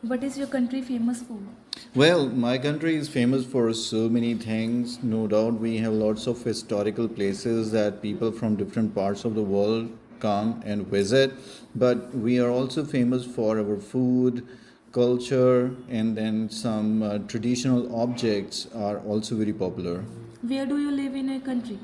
What is your country famous for? Well, my country is famous for so many things. No doubt, we have lots of historical places that people from different parts of the world come and visit. But we are also famous for our food, culture, and then some traditional objects are also very popular. Where do you live in a country?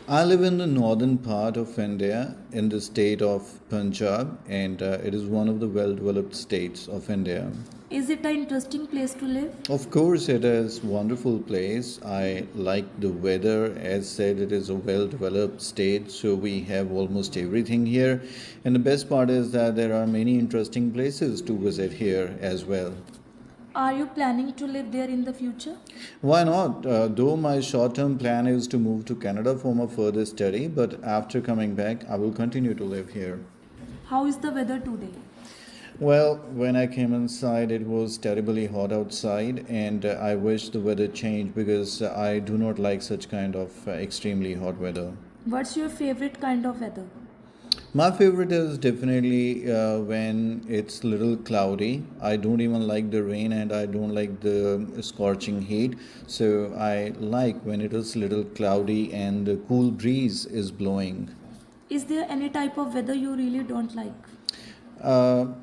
I live in the northern part of India, in the state of Punjab, and it is one of the well developed states of India. Is it an interesting place to live? Of course, it is wonderful place. I like the weather. As said, it is a well-developed state, so we have almost everything here. And the best part is that there are many interesting places to visit here as well. Are you planning to live there in the future? Why not? Though my short-term plan is to move to Canada for my further study, but after coming back, I will continue to live here. How is the weather today? Well, when I came inside, it was terribly hot outside, and I wish the weather changed because I do not like such kind of extremely hot weather. What's your favorite kind of weather? My favorite is definitely when it's little cloudy. I don't even like the rain, and I don't like the scorching heat. So I like when it is little cloudy and the cool breeze is blowing. Is there any type of weather you really don't like?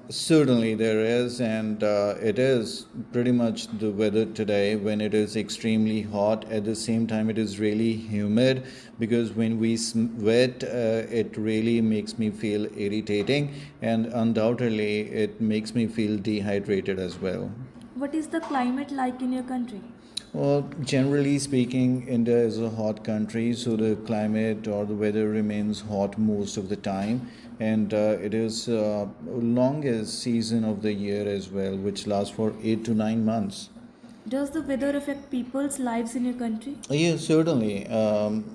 Certainly there is, and it is pretty much the weather today when it is extremely hot. At the same time, it is really humid because when we sweat, it really makes me feel irritating, and undoubtedly, it makes me feel dehydrated as well. What is the climate like in your country? Well, generally speaking, India is a hot country, so the climate or the weather remains hot most of the time, and it is longest season of the year as well, which lasts for 8 to 9 months. Does the weather affect people's lives in your country? Yes, certainly.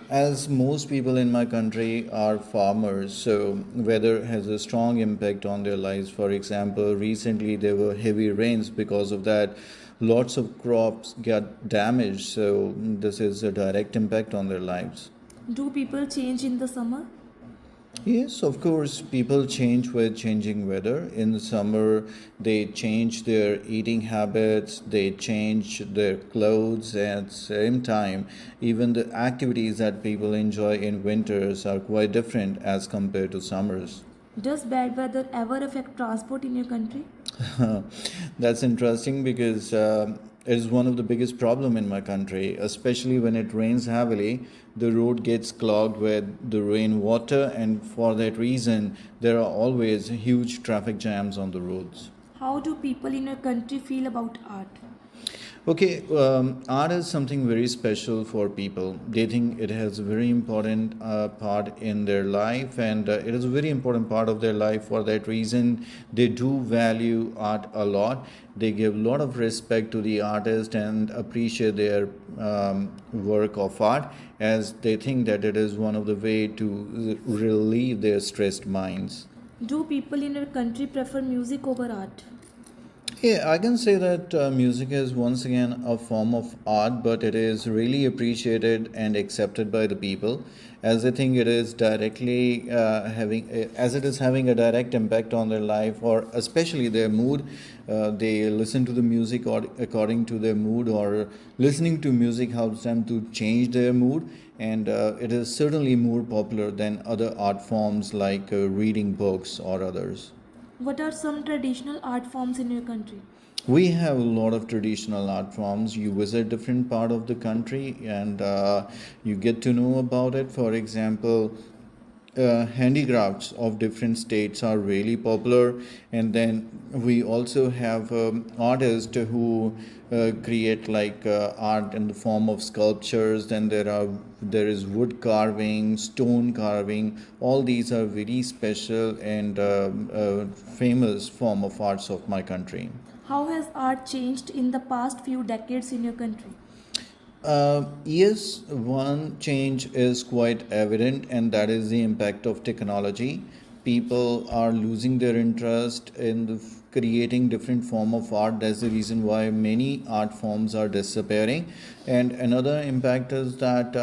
As most people in my country are farmers, so weather has a strong impact on their lives. For example, recently there were heavy rains. Because of that, lots of crops got damaged. So this is a direct impact on their lives. Do people change in the summer? Yes, of course, people change with changing weather. In the summer, they change their eating habits, they change their clothes. At the same time, even the activities that people enjoy in winters are quite different as compared to summers. Does bad weather ever affect transport in your country? That's interesting because it is one of the biggest problem in my country, especially when it rains heavily. The road gets clogged with the rainwater, and for that reason, there are always huge traffic jams on the roads. How do people in your country feel about art? Okay, art is something very special for people. They think it has a very important part in their life, and it is a very important part of their life. For that reason, they do value art a lot. They give a lot of respect to the artist and appreciate their work of art, as they think that it is one of the way to relieve their stressed minds. Do people in your country prefer music over art? Yeah, I can say that music is once again a form of art, but it is really appreciated and accepted by the people, as I think it is directly as it is having a direct impact on their life or especially their mood. They listen to the music or according to their mood, or listening to music helps them to change their mood, and it is certainly more popular than other art forms like reading books or others. What are some traditional art forms in your country? We have a lot of traditional art forms. You visit different part of the country, and you get to know about it. For example, handicrafts of different states are really popular, and then we also have artists who create like art in the form of sculptures. Then there is wood carving, stone carving. All these are very special and famous form of arts of my country. How has art changed in the past few decades in your country? Yes, one change is quite evident, and that is the impact of technology. People are losing their interest in creating different form of art. That's the reason why many art forms are disappearing. And another impact is that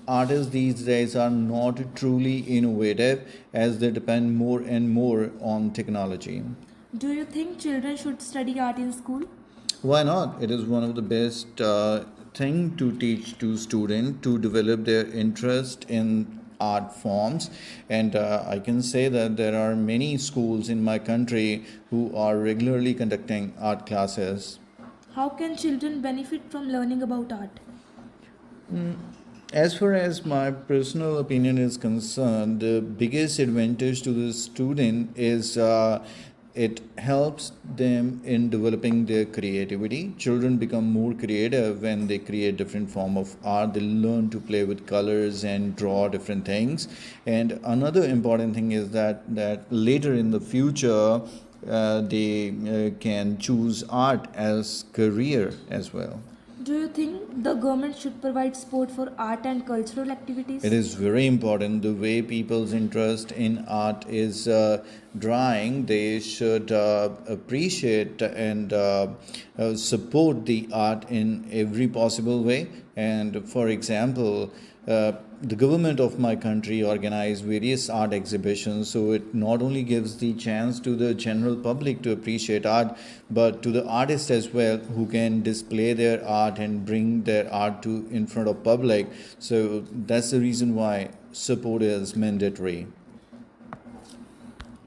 artists these days are not truly innovative, as they depend more and more on technology. Do you think children should study art in school? Why not? It is one of the best thing to teach to students to develop their interest in art forms, and I can say that there are many schools in my country who are regularly conducting art classes. How can children benefit from learning about art? As far as my personal opinion is concerned, the biggest advantage to the student is it helps them in developing their creativity. Children become more creative when they create different form of art. They learn to play with colors and draw different things. And another important thing is that later in the future, they can choose art as career as well. Do you think the government should provide support for art and cultural activities? It is very important the way people's interest in art is drawing. They should appreciate and support the art in every possible way. And for example, the government of my country organize various art exhibitions, so it not only gives the chance to the general public to appreciate art, but to the artists as well, who can display their art and bring their art to in front of public. So that's the reason why support is mandatory.